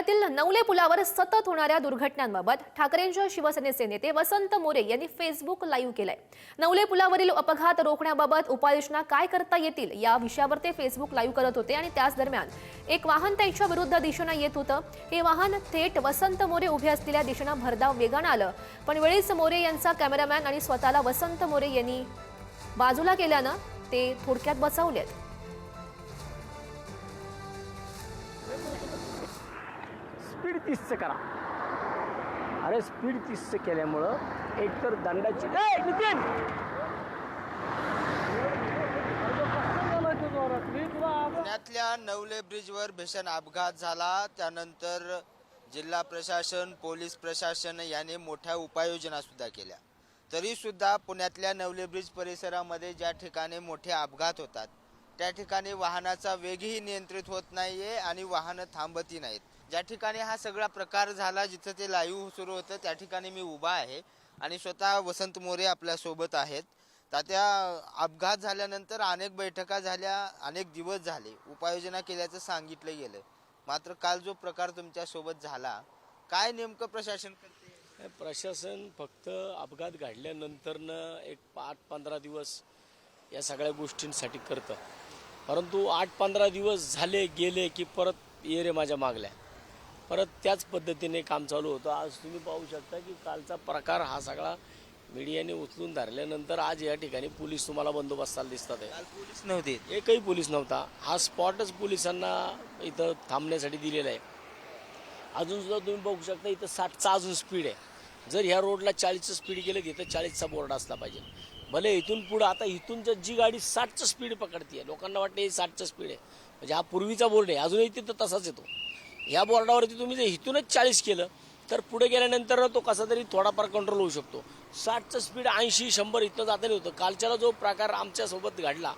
पुण्यातील नवले पुलावर सतत होणाऱ्या दुर्घटनांबाबत ठाकरेंच्या शिवसेनेचे नेते वसंत मोरे यांनी फेसबुक लाईव्ह केलंय। नवले पुलावरील अपघात रोखण्याबाबत उपाययोजना काय करता येतील या विषयावर ते फेसबुक लाईव्ह करत होते आणि त्याच दरम्यान एक वाहन त्यांच्या विरुद्ध दिशेने येत होतं। हे वाहन थेट वसंत मोरे उभे असलेल्या दिशेने भरधाव वेगाने आलं, पण वेळीच मोरे यांचा कॅमेरामॅन आणि स्वतःला वसंत मोरे यांनी बाजूला केल्यानं ते थोडक्यात बचावलेत। स्पीड 30 से करा। अरे स्पीड 30 से केल्यामुळं एकतर दंडाची नितीन पुण्यातल्या नवले ब्रिजवर भीषण अपघात झाला। त्यानंतर जिल्हा प्रशासन, पोलीस प्रशासन याने मोठ्या उपाययोजना सुद्धा केल्या। तरी सुद्धा पुण्यातल्या नवले ब्रिज परिसरामध्ये ज्या ठिकाणी मोठे अपघात होतात त्या ठिकाणी वाहनाचा वेगही नियंत्रित होत नाहीये आणि वाहनं थांबतही नाहीत। ज्या ठिकाणी हा सगळा प्रकार झाला, जिथे ते लाईव्ह सुरू होतं त्या ठिकाणी मी उभा आहे आणि स्वतः वसंत मोरे आपल्या सोबत आहेत। त्या अपघात झाल्यानंतर अनेक बैठका झाल्या, अनेक दिवस झाले, उपाययोजना केल्याचं सांगितलं गेलं, मात्र काल जो प्रकार तुमच्या सोबत झाला, काय नेमकं प्रशासन करते? प्रशासन फक्त अपघात घडल्यानंतरनं एक 8-15 दिवस या सगळ्या गोष्टींसाठी करतं, परंतु 8-15 दिवस झाले गेले की परत ये रे माझ्या मागल्या, परत त्याच पद्धतीने काम चालू होतं। आज तुम्ही पाहू शकता की कालचा प्रकार हा सगळा मीडियाने उचलून धरल्यानंतर आज या ठिकाणी पोलीस तुम्हाला बंदोबस्ताला दिसतात आहे। काल पोलीस नव्हते, एकही पोलीस नव्हता। हा स्पॉटच पोलिसांना इथं थांबण्यासाठी दिलेला आहे। अजून सुद्धा तुम्ही बघू शकता इथं 60चा अजून स्पीड आहे। जर ह्या रोडला 40चं स्पीड गेलं तिथं 40चा बोर्ड असला पाहिजे। भले इथून पुढं आता इथून जर जी गाडी 60चं स्पीड पकडते, लोकांना वाटतं हे 60चं स्पीड आहे, म्हणजे हा पूर्वीचा बोर्ड आहे, अजूनही तिथं तसाच येतो। ह्या बोर्डावरती तुम्ही जर इथूनच 40 केलं तर पुढे गेल्यानंतर तो कसा तरी थोडाफार कंट्रोल होऊ शकतो। 60चं स्पीड 80-100 इथं जाताना होतं। कालच्याला जो प्रकार आमच्यासोबत घडला,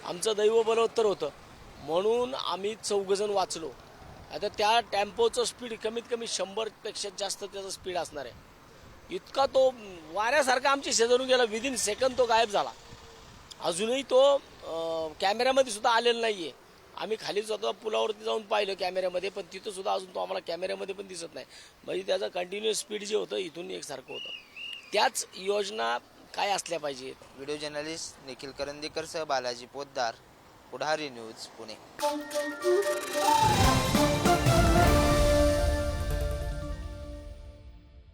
आमचं दैव बलवत्तर होतं म्हणून आम्ही 4 जण वाचलो। आता त्या टेम्पोचं स्पीड कमीत कमी 100पेक्षा जास्त त्याचं स्पीड असणार आहे। इतका तो वाऱ्यासारखा आमच्या शेजारून गेला, विदिन सेकंद तो गायब झाला। अजूनही तो कॅमेऱ्यामध्ये सुद्धा आलेला नाही आहे। आम्ही खाली स्वतः पुलावरती जाऊन पाहिलं कॅमेऱ्यामध्ये, पण तिथं सुद्धा अजून तो आम्हाला कॅमेऱ्यामध्ये पण दिसत नाही। म्हणजे त्याचं कंटिन्युअस स्पीड जे होतं इथून एकसारखं होतं। त्याच योजना काय असल्या पाहिजेत। व्हिडिओ जर्नलिस्ट निखिल करंदीकर सह बालाजी पोद्दार, पुढारी न्यूज, पुणे।